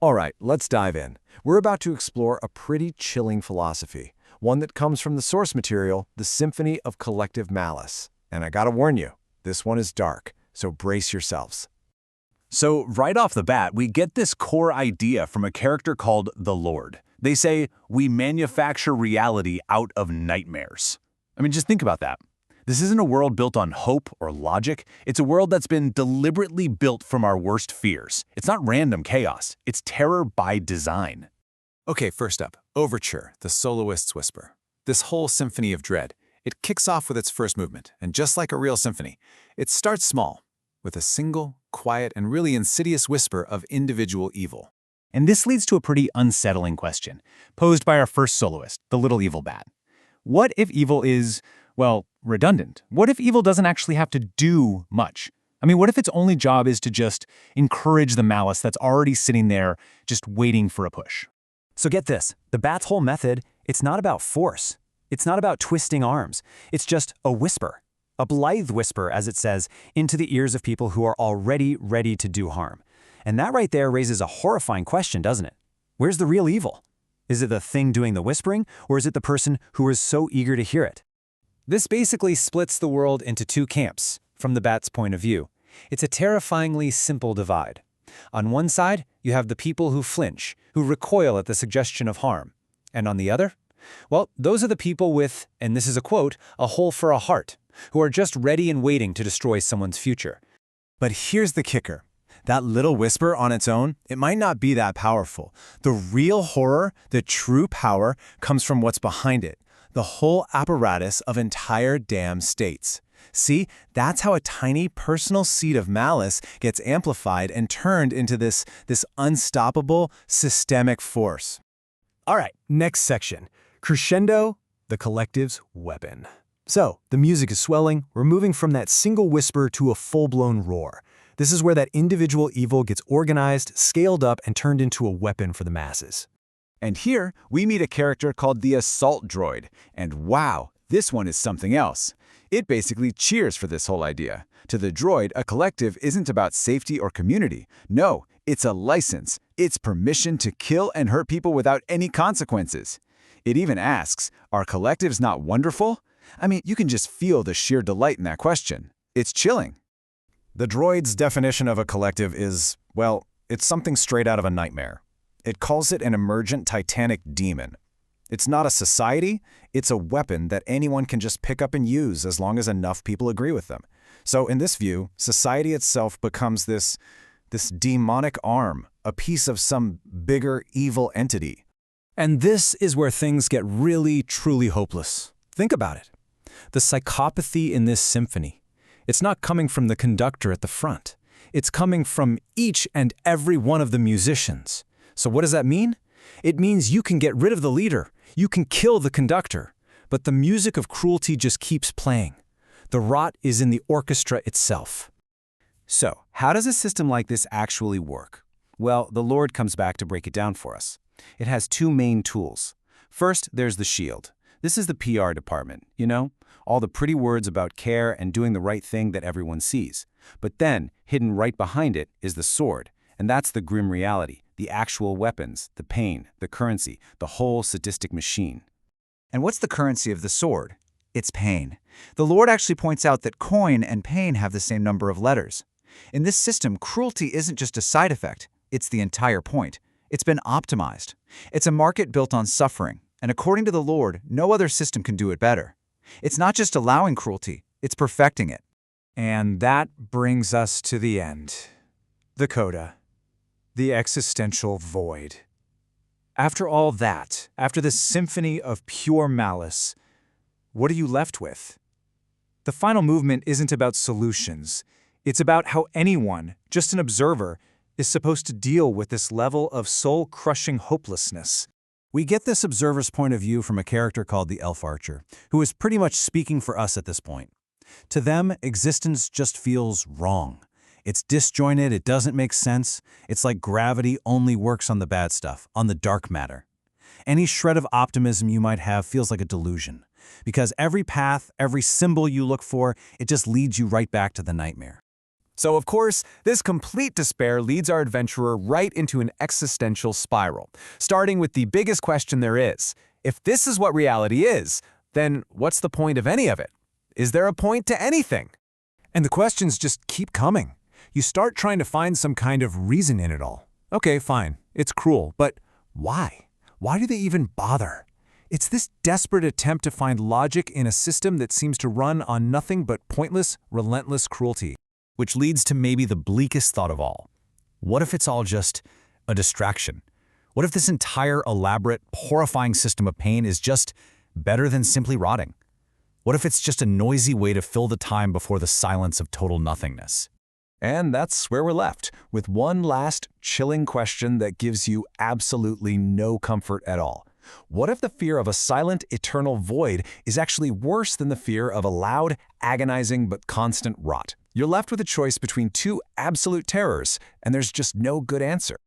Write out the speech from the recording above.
All right, let's dive in. We're about to explore a pretty chilling philosophy, one that comes from the source material, the Symphony of Collective Malice. And I gotta warn you, this one is dark, so brace yourselves. So right off the bat, we get this core idea from a character called the Lord. They say, we manufacture reality out of nightmares. I mean, just think about that. This isn't a world built on hope or logic. It's a world that's been deliberately built from our worst fears. It's not random chaos. It's terror by design. Okay, first up, Overture, the Soloist's Whisper. This whole symphony of dread, it kicks off with its first movement, and just like a real symphony, it starts small, with a single, quiet, and really insidious whisper of individual evil. And this leads to a pretty unsettling question, posed by our first soloist, the little evil bat. What if evil is, well, redundant? What if evil doesn't actually have to do much? I mean, what if its only job is to just encourage the malice that's already sitting there, just waiting for a push? So get this, the bat's whole method, it's not about force. It's not about twisting arms. It's just a whisper, a blithe whisper, as it says, into the ears of people who are already ready to do harm. And that right there raises a horrifying question, doesn't it? Where's the real evil? Is it the thing doing the whispering, or is it the person who is so eager to hear it? This basically splits the world into two camps, from the bat's point of view. It's a terrifyingly simple divide. On one side, you have the people who flinch, who recoil at the suggestion of harm. And on the other? Well, those are the people with, and this is a quote, a hole for a heart, who are just ready and waiting to destroy someone's future. But here's the kicker. That little whisper on its own, it might not be that powerful. The real horror, the true power, comes from what's behind it. The whole apparatus of entire damn states. See, that's how a tiny personal seed of malice gets amplified and turned into this unstoppable systemic force. All right, next section. Crescendo, the collective's weapon. So, the music is swelling, we're moving from that single whisper to a full-blown roar. This is where that individual evil gets organized, scaled up, and turned into a weapon for the masses. And here, we meet a character called the Assault Droid. And wow, this one is something else. It basically cheers for this whole idea. To the droid, a collective isn't about safety or community. No, it's a license. It's permission to kill and hurt people without any consequences. It even asks, are collectives not wonderful? I mean, you can just feel the sheer delight in that question. It's chilling. The droid's definition of a collective is, well, it's something straight out of a nightmare. It calls it an emergent titanic demon. It's not a society, it's a weapon that anyone can just pick up and use as long as enough people agree with them. So in this view, society itself becomes this demonic arm, a piece of some bigger evil entity. And this is where things get really, truly hopeless. Think about it. The psychopathy in this symphony. It's not coming from the conductor at the front. It's coming from each and every one of the musicians. So what does that mean? It means you can get rid of the leader. You can kill the conductor. But the music of cruelty just keeps playing. The rot is in the orchestra itself. So, how does a system like this actually work? Well, the Lord comes back to break it down for us. It has two main tools. First, there's the shield. This is the PR department, you know? All the pretty words about care and doing the right thing that everyone sees. But then, hidden right behind it is the sword. And that's the grim reality, the actual weapons, the pain, the currency, the whole sadistic machine. And what's the currency of the sword? It's pain. The Lord actually points out that coin and pain have the same number of letters. In this system, cruelty isn't just a side effect, it's the entire point. It's been optimized. It's a market built on suffering, and according to the Lord, no other system can do it better. It's not just allowing cruelty, it's perfecting it. And that brings us to the end. The coda. The existential void. After all that, after this symphony of pure malice, what are you left with? The final movement isn't about solutions. It's about how anyone, just an observer, is supposed to deal with this level of soul-crushing hopelessness. We get this observer's point of view from a character called the Elf Archer, who is pretty much speaking for us at this point. To them, existence just feels wrong. It's disjointed, it doesn't make sense. It's like gravity only works on the bad stuff, on the dark matter. Any shred of optimism you might have feels like a delusion, because every path, every symbol you look for, it just leads you right back to the nightmare. So, of course, this complete despair leads our adventurer right into an existential spiral, starting with the biggest question there is. If this is what reality is, then what's the point of any of it? Is there a point to anything? And the questions just keep coming. You start trying to find some kind of reason in it all. Okay, fine, it's cruel, but why? Why do they even bother? It's this desperate attempt to find logic in a system that seems to run on nothing but pointless, relentless cruelty. Which leads to maybe the bleakest thought of all. What if it's all just a distraction? What if this entire elaborate, horrifying system of pain is just better than simply rotting? What if it's just a noisy way to fill the time before the silence of total nothingness? And that's where we're left, with one last chilling question that gives you absolutely no comfort at all. What if the fear of a silent, eternal void is actually worse than the fear of a loud, agonizing, but constant rot? You're left with a choice between two absolute terrors, and there's just no good answer.